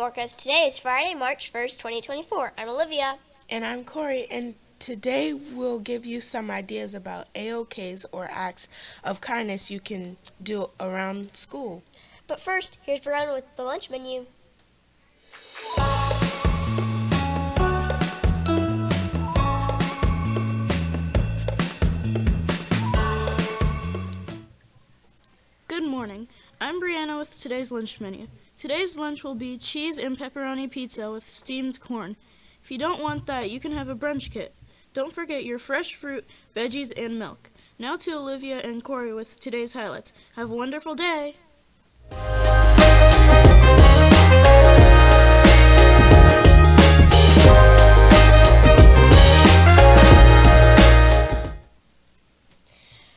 more because today is Friday, March 1st, 2024. I'm Olivia. And I'm Corey, and today we'll give you some ideas about AOKs or acts of kindness you can do around school. But first, here's Brianna with the lunch menu. Good morning. I'm Brianna with today's lunch menu. Today's lunch will be cheese and pepperoni pizza with steamed corn. If you don't want that, you can have a brunch kit. Don't forget your fresh fruit, veggies, and milk. Now to Olivia and Corey with today's highlights. Have a wonderful day.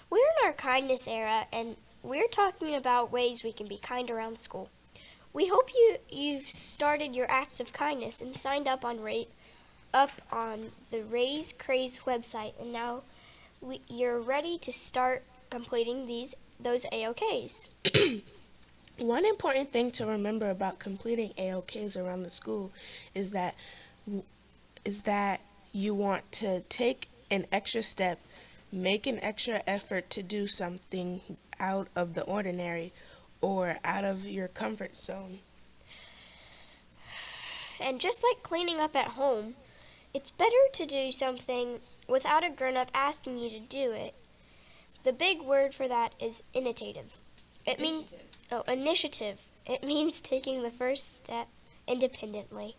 We're in our kindness era, and we're talking about ways we can be kind around school. We hope you've started your acts of kindness and signed up on the Raise Craze website, and now you're ready to start completing those AOKs. One important thing to remember about completing AOKs around the school is that you want to take an extra step, make an extra effort to do something out of the ordinary or out of your comfort zone. And just like cleaning up at home, it's better to do something without a grown-up asking you to do it. The big word for that is initiative. Initiative. It means taking the first step independently.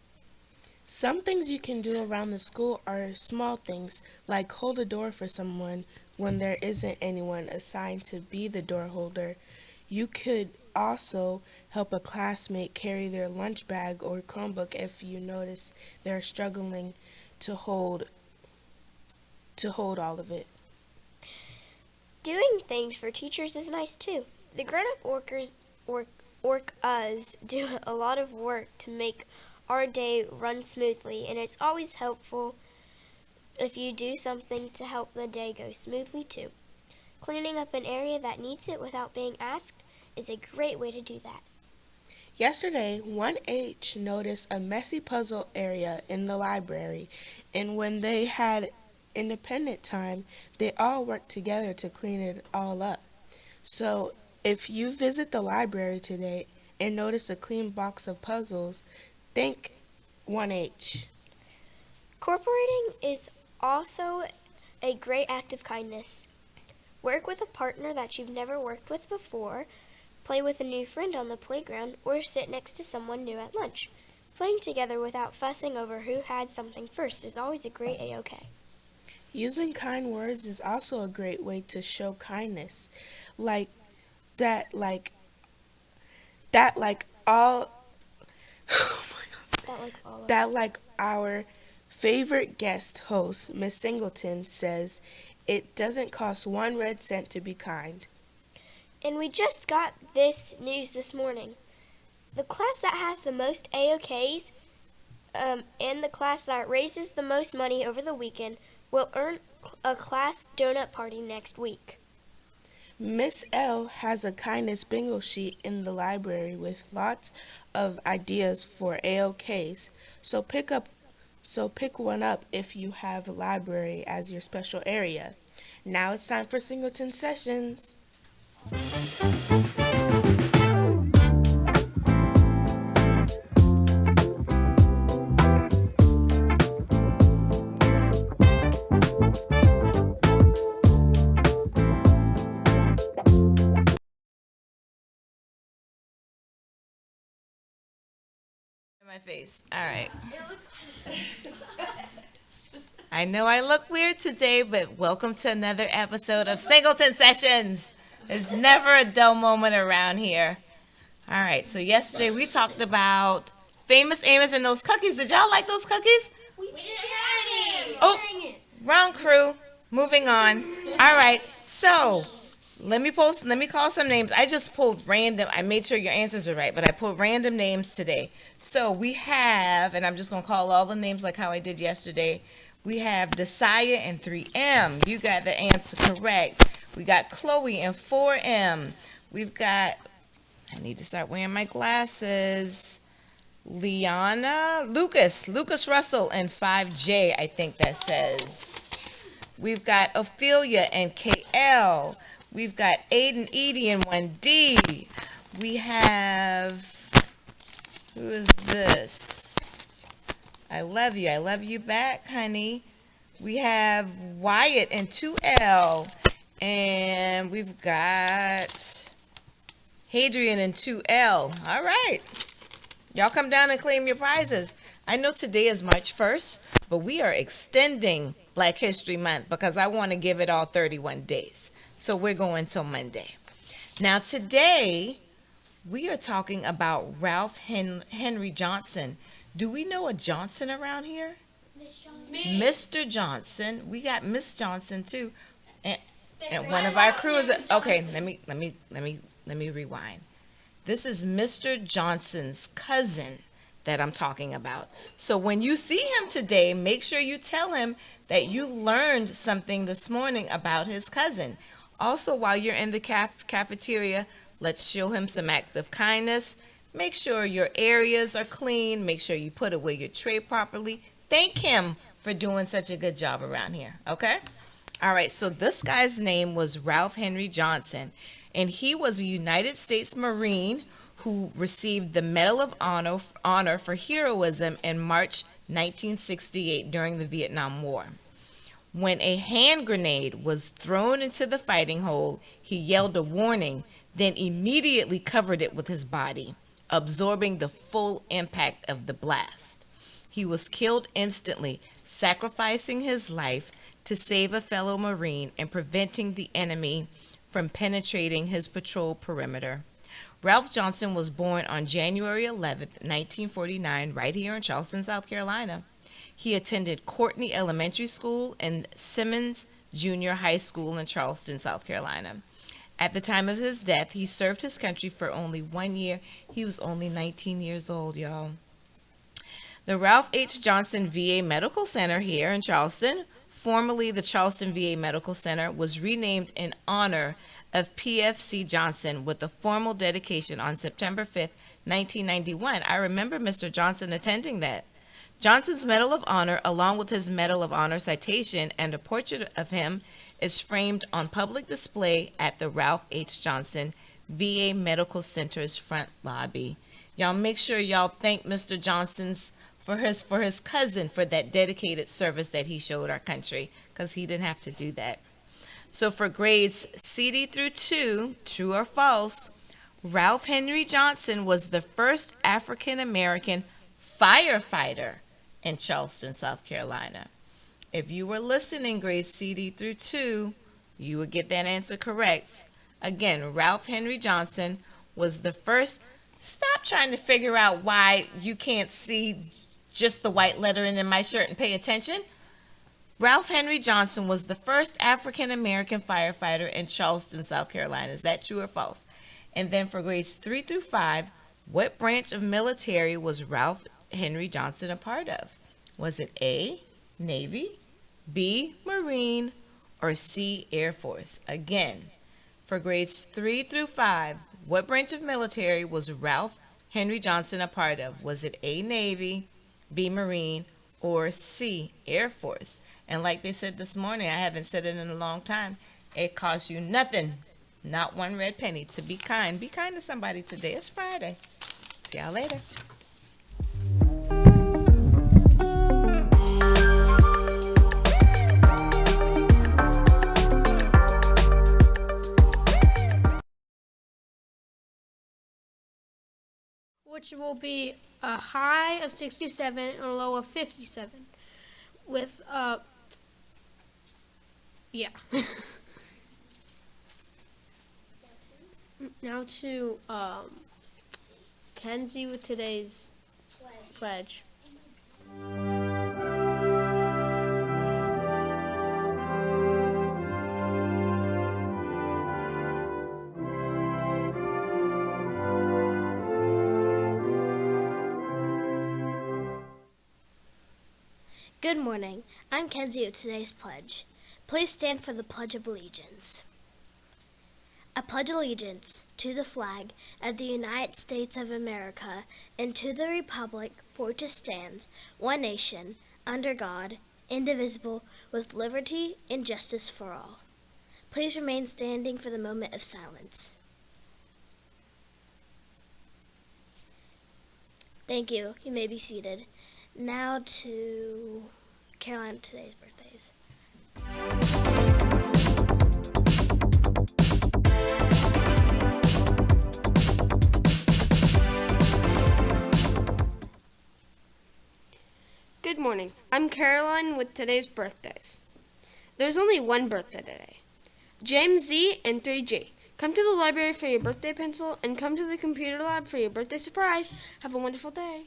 Some things you can do around the school are small things, like hold a door for someone when there isn't anyone assigned to be the door holder. You could also help a classmate carry their lunch bag or Chromebook if you notice they're struggling to hold all of it. Doing things for teachers is nice too. The grown-up workers do a lot of work to make our day run smoothly, and it's always helpful if you do something to help the day go smoothly too. Cleaning up an area that needs it without being asked is a great way to do that. Yesterday, 1H noticed a messy puzzle area in the library, and when they had independent time, they all worked together to clean it all up. So, if you visit the library today and notice a clean box of puzzles, thank 1H. Cooperating is also a great act of kindness. Work with a partner that you've never worked with before, play with a new friend on the playground, or sit next to someone new at lunch. Playing together without fussing over who had something first is always a great AOK. Using kind words is also a great way to show kindness. Like that like all oh my God. That like our favorite guest host, Miss Singleton, says, it doesn't cost 1 red cent to be kind. And we just got this news this morning. The class that has the most AOKs and the class that raises the most money over the weekend will earn a class donut party next week. Miss L has a kindness bingo sheet in the library with lots of ideas for AOKs. So pick one up if you have a library as your special area. Now it's time for Singleton Sessions. My face. All right. I know I look weird today, but welcome to another episode of Singleton Sessions. There's never a dull moment around here. All right, so yesterday we talked about Famous Amos and those cookies. Did y'all like those cookies? We didn't have any. Oh, round crew. Moving on. All right, so let me call some names. I just pulled random. I made sure your answers are right, but I pulled random names today. So we have, and I'm just going to call all the names like how I did yesterday. We have Desaya and 3M. You got the answer correct. We got Chloe and 4M. We've got, I need to start wearing my glasses. Liana Lucas Russell, and 5J, I think that says. We've got Ophelia and KL. We've got Aiden, Edie, and 1D. We have, who is this? I love you. I love you back, honey. We have Wyatt and 2L. And we've got Hadrian and 2L. All right. Y'all come down and claim your prizes. I know today is March 1st, but we are extending Black History Month because I want to give it all 31 days. So we're going till Monday. Now today, we are talking about Ralph Henry Johnson. Do we know a Johnson around here? Mr. Johnson. We got Miss Johnson too. And one of our crew is okay, let me rewind. This is Mr. Johnson's cousin that I'm talking about. So when you see him today, make sure you tell him that you learned something this morning about his cousin. Also, while you're in the cafeteria, let's show him some acts of kindness. Make sure your areas are clean. Make sure you put away your tray properly. Thank him for doing such a good job around here, okay? All right, so this guy's name was Ralph Henry Johnson, and he was a United States Marine who received the Medal of Honor for heroism in March 1968 during the Vietnam War. When a hand grenade was thrown into the fighting hole, he yelled a warning, then immediately covered it with his body, absorbing the full impact of the blast. He was killed instantly, sacrificing his life to save a fellow Marine and preventing the enemy from penetrating his patrol perimeter. Ralph Johnson was born on January 11th, 1949, right here in Charleston, South Carolina. He attended Courtney Elementary School and Simmons Junior High School in Charleston, South Carolina. At the time of his death, he served his country for only 1 year. He was only 19 years old, y'all. The Ralph H. Johnson VA Medical Center here in Charleston, formerly the Charleston VA Medical Center, was renamed in honor of PFC Johnson with a formal dedication on September 5th, 1991. I remember Mr. Johnson attending that. Johnson's Medal of Honor, along with his Medal of Honor citation and a portrait of him, is framed on public display at the Ralph H. Johnson VA Medical Center's front lobby. Y'all make sure y'all thank Mr. Johnson's for his cousin for that dedicated service that he showed our country, because he didn't have to do that. So for grades CD through 2, true or false, Ralph Henry Johnson was the first African American firefighter in Charleston, South Carolina. If you were listening, grades CD through 2, you would get that answer correct. Again, Ralph Henry Johnson was the first. Stop trying to figure out why you can't see just the white lettering in my shirt and pay attention. Ralph Henry Johnson was the first African American firefighter in Charleston, South Carolina. Is that true or false? And then for grades 3 through 5, what branch of military was Ralph Henry Johnson a part of? Was it A, Navy, B, Marine, or C, Air Force? Again, for grades 3 through 5, what branch of military was Ralph Henry Johnson a part of? Was it A, Navy, B, Marine, or C, Air Force? And like they said this morning, I haven't said it in a long time, it costs you nothing, not one red penny, to be kind. Be kind to somebody today. It's Friday. See y'all later. Which will be a high of 67 and a low of 57 with yeah. Now to Kenzie with today's pledge. Good morning. I'm Kenzie with today's pledge. Please stand for the Pledge of Allegiance. I pledge allegiance to the flag of the United States of America and to the republic for which it stands, one nation, under God, indivisible, with liberty and justice for all. Please remain standing for the moment of silence. Thank you. You may be seated. Now to Caroline, today's birthdays. Good morning. I'm Caroline with today's birthdays. There's only one birthday today. James Z and 3G. Come to the library for your birthday pencil and come to the computer lab for your birthday surprise. Have a wonderful day.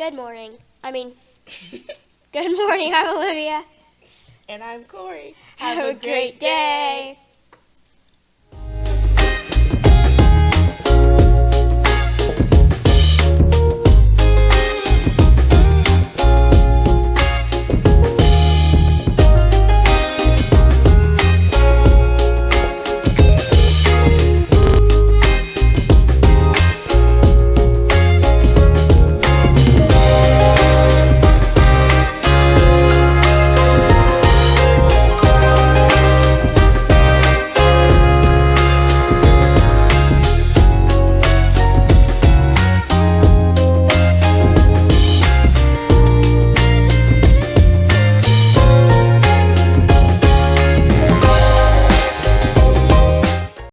Good morning. Good morning. I'm Olivia. And I'm Corey. Have a great day.